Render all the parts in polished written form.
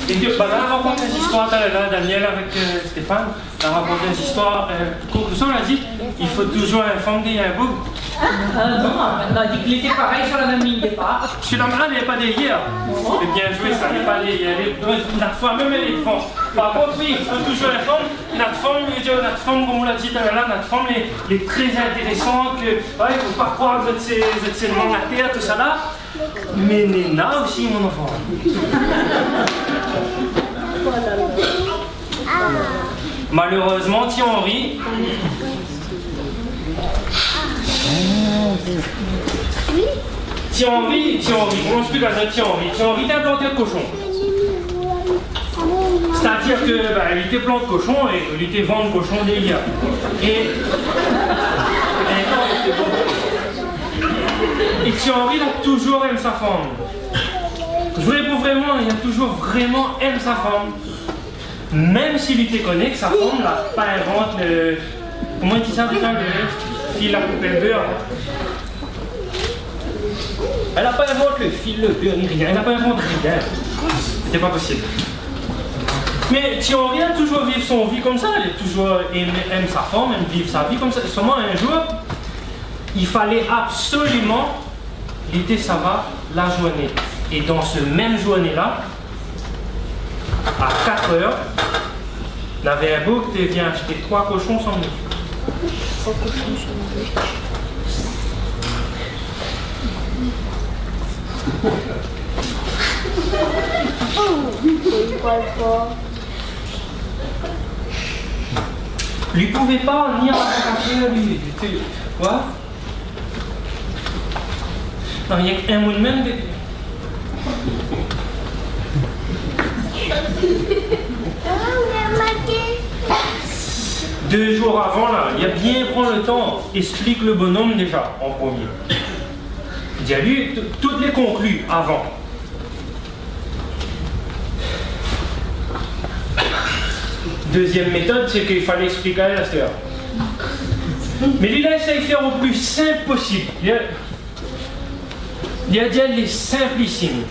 Et que, bah, là, on raconte des histoires, là, Daniel avec Stéphane, on raconte des histoires. Comme ça, on a dit, il faut toujours informer un bout. Non, on a dit qu'il était pareil sur la même ligne de départ. Sur la main, il n'y a pas des hier. C'est bien joué, ça, il n'y a pas des hier. Notre femme, même elle est forte. Par contre, oui, il faut toujours informer. Notre femme, comme on l'a dit tout à l'heure, notre femme est très intéressante. Il ne faut pas croire que vous êtes le monde à terre, tout ça là. Mais Néna aussi, mon enfant. Malheureusement, Thierry. Thierry, on explique à ça, Thierry était un planteur de cochon. C'est-à-dire que bah, il était plant de cochon et il était vent de cochon des gars. Et Thierry a toujours aimé sa femme. Vraiment, il a toujours vraiment aimé sa femme. Même s'il était connu que sa femme n'a pas inventé le. Comment il dit ça déjà? Le fil à couper le beurre. Elle n'a pas inventé le fil, le beurre, ni rien. Elle n'a pas inventé rien. C'est pas possible. Mais Thierry a toujours vécu son vie comme ça. Elle a toujours aime sa femme, aime vivre sa vie comme ça. Seulement un jour, il fallait absolument l'été ça va la journée. Et dans ce même journée-là, à 4 heures, on avait un beau qui vient acheter 3 cochons sans nous. 3 cochons sans nous. Il parle pas. Lui pouvait pas venir à la lui. Quoi? Non, il y a qu'un mot de même. 2 jours avant, là, il a bien pris le temps, explique le bonhomme déjà, en premier. Il a lu toutes les conclus avant. Deuxième méthode, c'est qu'il fallait expliquer à la sœur. Mais lui, là, il essaie de faire au plus simple possible. Il a dit les simplissimes.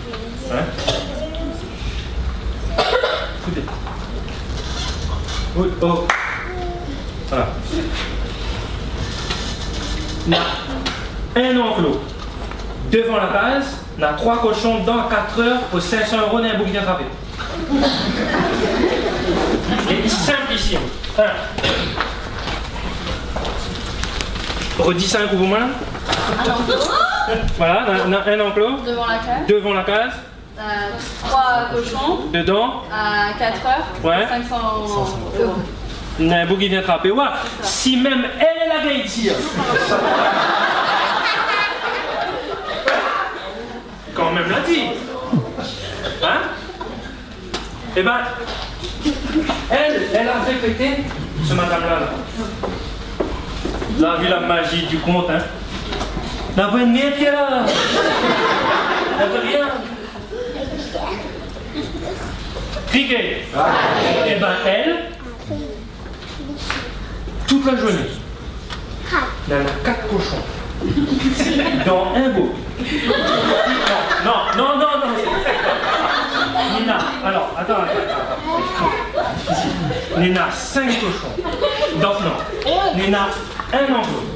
Hein? Oui, oh. Voilà. On a un enclos devant la case, on a 3 cochons dans 4 heures pour 500 € d'un bouc bien frappé. Et simplissime. Redis 5 ou moins. Un enclos. Voilà, on a un enclos. Devant la case. 3 cochons. Dedans. À 4 heures. Ouais. 500 €. On a un bouc qui vient frapper. Ouais. Si même elle est la gagne tire. Quand même l'a dit. Hein? Eh ben, elle a répété ce madame-là. Vous avez vu la magie du conte, hein? La bonne mère qui est là. Elle veut rien. Criquet. Eh ben, elle, toute la journée, elle a 4 cochons. Dans un bouc. Non. Nina, alors, attends. Nina, 5 cochons. Donc non. Nina, un enclos.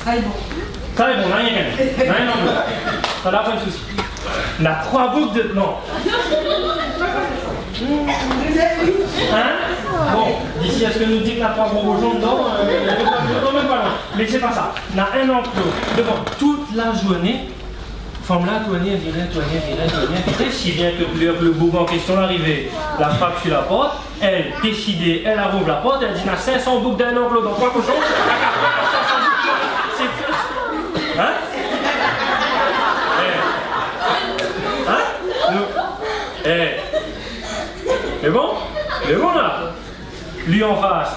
Ça est bon. Ça est bon, là, il y a rien. Non. Ça n'a pas de souci. On a 3 boucles de... Non. Hein? Bon, d'ici à ce que nous dit qu'on a 3 gros cochons dedans, même pas loin. Mais c'est pas ça. On a un enclos devant toute la journée. Femme-là, tournée, virait, si bien que le bouc en question arrivait, la frappe sur la porte, elle décidait, elle rouvre la porte, elle dit, on a 500 boucs d'un enclos dans 3 cochons, c'est... Hein? C'est bon? C'est bon là? Lui en face.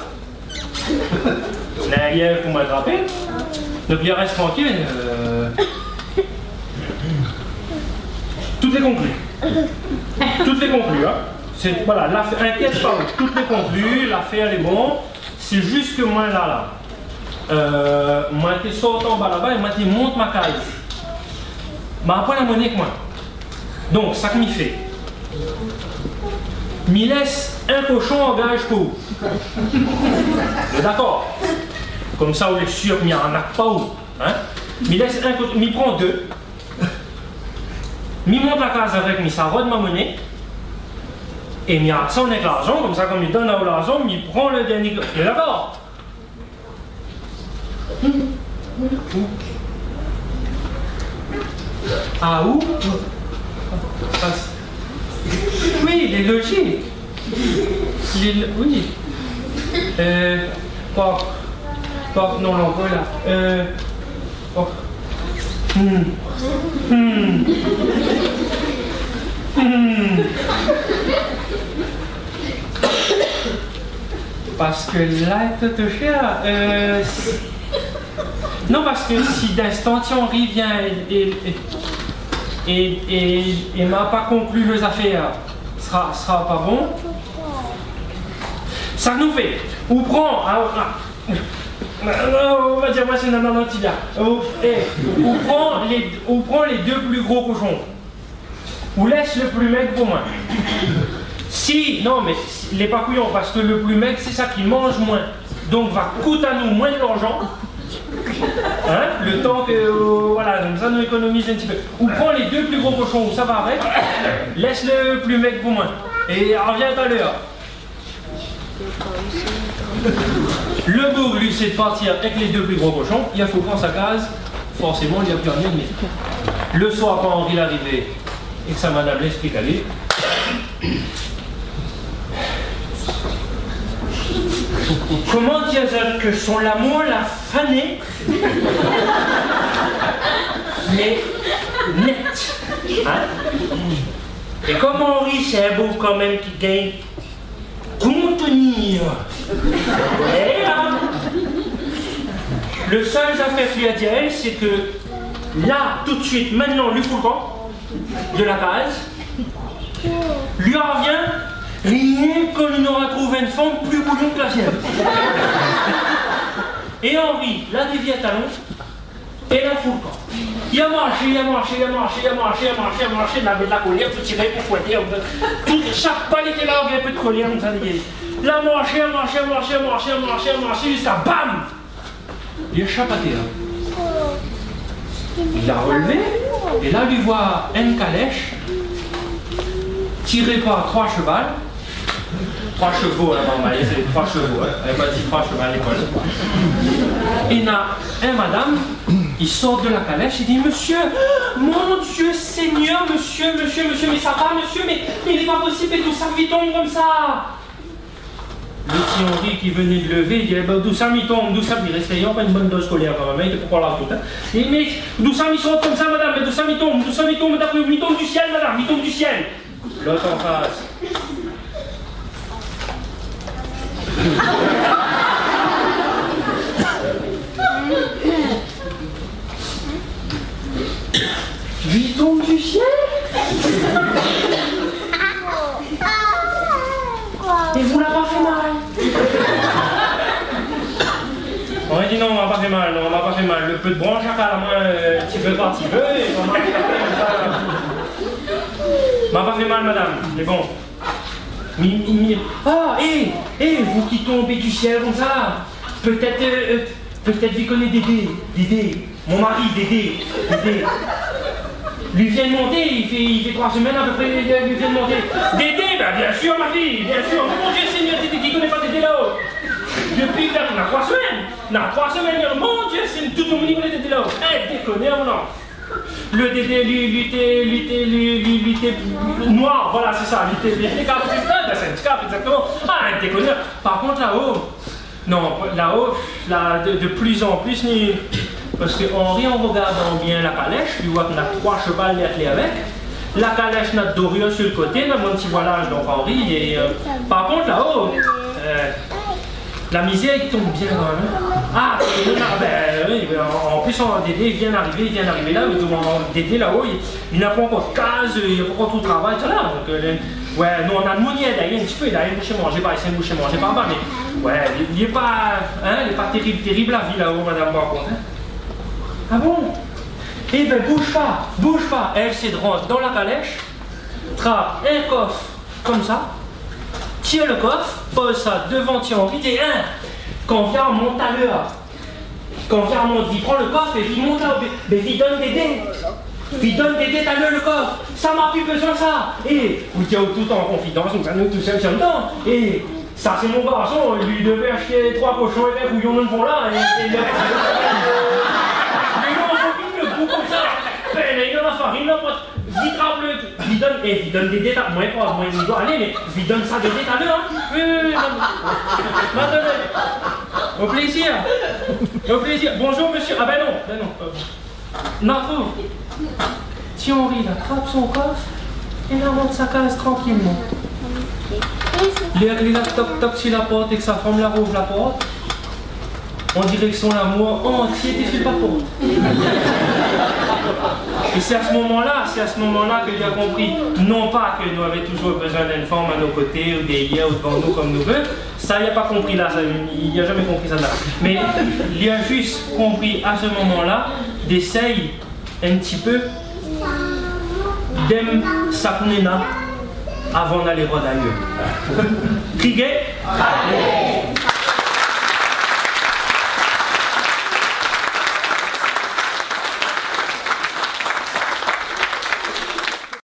On a un lièvre pour m'attraper. Donc il reste tranquille. Toutes les conclues. Hein. Voilà, inquiète pas, toutes les conclues, l'affaire est bon. C'est juste que moi là. Moi qui sors en bas là-bas et moi qui monte ma case. Mais après la monnaie que moi. Donc, ça que m'y fait. m'y laisse un cochon en gage pour. D'accord. Comme ça, on est sûr qu'il n'y en a pas où. Hein? M'y laisse un cochon, m'y prend deux. M'y monte la case avec m'y sarode ma monnaie. Et m'y a son avec l'argent, comme ça, comme il donne à l'argent, m'y prend le dernier. D'accord. Ah où? Oui, il est logique. Oui. Non, non, voilà. Parce que là, il te cher. Non, parce que si d'instant Henri vient et m'a pas conclu les affaires, sera pas bon. Ça nous fait. On prend. On va dire, moi c'est non, on prend les deux plus gros cochons. On laisse le plus maigre pour moi. Si, non, mais les pas couillons, parce que le plus maigre, c'est ça qui mange moins. Donc, va coûter à nous moins d'argent. Hein? Le temps que, voilà, donc ça nous économise un petit peu. On prend les deux plus gros cochons, ça va avec. Laisse le plus maigre pour moi. Et reviens tout à l'heure. Le bourg, lui, c'est de partir avec les deux plus gros cochons. Il faut prendre sa case. Forcément, il n'y a plus rien de mieux. Le soir, quand Henri est arrivé et que sa madame l'explique à lui, comment dire que son l'amour l'a fané, mais net. Hein? Et comme Henri, c'est un beau quand même qui gagne contenir. Et là, le seul affaire qu'il a dit à elle, c'est que là, tout de suite, maintenant, lui fout le camp de la case, lui revient rien comme il n'aura trouvé une femme plus bouillon que la sienne. Et Henri l'a dévié à talons et la fout le camp. Il a marché, il avait de la colère, tout tiré pour fouetter. Chaque pas il était là, il y avait un peu de colère, comme ça. Il a marché, jusqu'à bam! Il a chapaté là. Il l'a relevé, et là, il voit une calèche tirée par 3 chevals. 3 chevaux là-bas, c'est 3 chevaux, hein. Elle m'a dit 3 chevaux à l'école. Et il y a un madame, il sort de la calèche, il dit monsieur, mon Dieu Seigneur, monsieur, mais ça va monsieur, mais il n'est pas possible et tout ça vit tombe comme ça. Le petit Henri qui venait de lever, il dit d'où ça m'y tombe, d'où ça m'y reste, il n'y a pas une bonne dose scolaire quand même, il était pour la route. Il dit mais d'où ça m'y sort comme ça madame, mais d'où ça m'y tombe, d'après m'y tombe du ciel madame, m'y tombe du ciel. L'autre en face. Lui tombe du ciel. Et vous l'avez pas fait mal. On a dit non, on m'a pas fait mal, non, on m'a pas fait mal. Le peu de branche à la main, petit peu par petit peu, et on m'a pas fait mal madame, mais bon. Ah, vous qui tombez du ciel comme ça, peut-être vous connaissez Dédé, mon mari, Dédé. Lui vient de monter, il fait 3 semaines à peu près, lui vient de monter. Dédé, ben bien sûr ma fille, bien sûr, mon Dieu Seigneur, Dédé, qui connaît pas Dédé là-haut? Depuis qu'il a 3 semaines, mon Dieu, c'est tout le monde qui connaît Dédé là-haut. Déconne, ou non? Le Dédé, lui était noir, voilà, c'est ça, lui était cap, c'est un petit cap, exactement. Ah, déconneur. Par contre, là-haut, non, là-haut, de plus en plus, parce que Henri, en regardant bien la calèche, il voit qu'on a 3 chevals les attelés avec. La calèche n'a de rien sur le côté, on a mon petit voilage, donc Henri, et par contre, là-haut, la misère, il tombe bien quand même. Ah, oui, en plus, Dédé vient d'arriver là, Dédé là-haut, il n'a pas encore de case, il n'a pas encore tout le travail, tout là. Donc, ouais, nous on a le mounier d'ailleurs un petit peu, il a une bouche manger par ici, une bouche manger par bas, mais ouais, il n'est pas terrible la vie là-haut, madame, par contre. Hein. Ah bon? Eh ben, bouge pas, elle s'est de rentrer dans la calèche, trappe un coffre comme ça, tire le coffre, pose ça devant Thierry, dit quand vient monte à l'heure. Quand vient monte, il prend le coffre et il monte là, mais il donne des dés. Il donne des dés à le coffre, ça m'a plus besoin ça. Et vous dites tout en confidence, nous sommes tous seuls dedans. Et ça c'est mon garçon, il lui devait acheter 3 cochons et 1 couillon de fond là. Et il le goût comme ça. Il donne la farine là, il donne des détails. Moi, il doit aller, mais il donne ça des détails là. Oui. Attendez. Au plaisir. Au plaisir. Bonjour monsieur. Ah ben non. Notre Thierry attrape son coffre et la monte sa case tranquillement. Il a toc sur la porte et que sa femme la rouvre la porte. On dirait que son amour entier était sur la porte. Et c'est à ce moment-là que j'ai compris, non pas que nous avions toujours besoin d'une femme à nos côtés ou des liens ou devant nous comme nous voulons, ça il n'a pas compris là, il n'a jamais compris ça là. Mais il a juste compris à ce moment-là d'essayer un petit peu d'aimer sa kunena avant d'aller voir d'ailleurs. Crier.